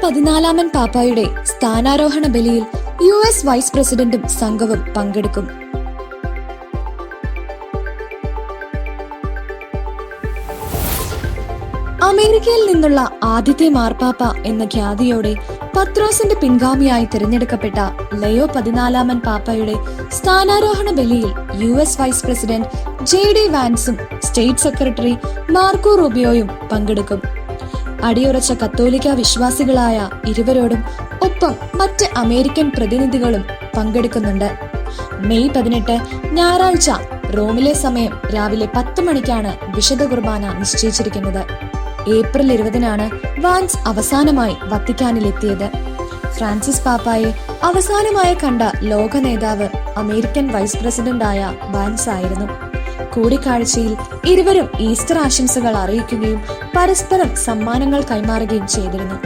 14-ാമൻ പാപ്പായുടെ സ്ഥാനാരോഹണ ബലിയിൽ US vice പ്രസിഡന്റും സംഘവും പങ്കെടുക്കും. അമേരിക്കയിൽ നിന്നുള്ള ആദ്യത്തെ മാർപ്പാപ്പ എന്ന ഖ്യാതിയോടെ പത്രോസിന്റെ പിൻഗാമിയായി തിരഞ്ഞെടുക്കപ്പെട്ട ലയോ 14-ാമൻ പാപ്പയുടെ സ്ഥാനാരോഹണ ബലിയിൽ US വൈസ് പ്രസിഡന്റ് JD വാൻസും സ്റ്റേറ്റ് സെക്രട്ടറി മാർക്കോ റൂബിയോയും പങ്കെടുക്കും. അടിയുറച്ച കത്തോലിക്ക വിശ്വാസികളായ ഇരുവരോടും ഒപ്പം മറ്റ് അമേരിക്കൻ പ്രതിനിധികളും പങ്കെടുക്കുന്നുണ്ട്. മെയ് 18 ഞായറാഴ്ച റോമിലെ സമയം രാവിലെ 10 മണിക്കാണ് വിശുദ്ധ കുർബാന നിശ്ചയിച്ചിരിക്കുന്നത്. ഏപ്രിൽ 20-നാണ് വാൻസ് അവസാനമായി വത്തിക്കാനിലെത്തിയത്. ഫ്രാൻസിസ് പാപ്പായെ അവസാനമായി കണ്ട ലോക നേതാവ് അമേരിക്കൻ വൈസ് പ്രസിഡന്റായ വാൻസ് ആയിരുന്നു. കൂടിക്കാഴ്ചയിൽ ഇരുവരും ഈസ്റ്റർ ആശംസകൾ അറിയിക്കുകയും പരസ്പരം സമ്മാനങ്ങൾ കൈമാറുകയും ചെയ്തിരുന്നു.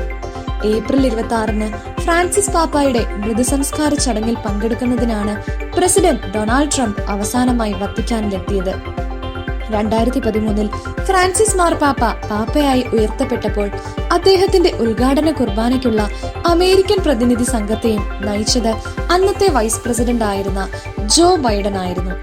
ഏപ്രിൽ 26-ന് ഫ്രാൻസിസ് പാപ്പായുടെ മൃതസംസ്കാര ചടങ്ങിൽ പങ്കെടുക്കുന്നതിനാണ് പ്രസിഡന്റ് ഡൊണാൾഡ് ട്രംപ് അവസാനമായി വത്തിക്കാനിലെത്തിയത്. 2013-ൽ ഫ്രാൻസിസ് മാർപ്പാപ്പ പാപ്പയായി ഉയർത്തപ്പെട്ടപ്പോൾ അദ്ദേഹത്തിന്റെ ഉദ്ഘാടന കുർബാനയ്ക്കുള്ള അമേരിക്കൻ പ്രതിനിധി സംഘത്തെയും നയിച്ചത് അന്നത്തെ വൈസ് പ്രസിഡന്റ് ആയിരുന്ന ജോ ബൈഡൻ ആയിരുന്നു.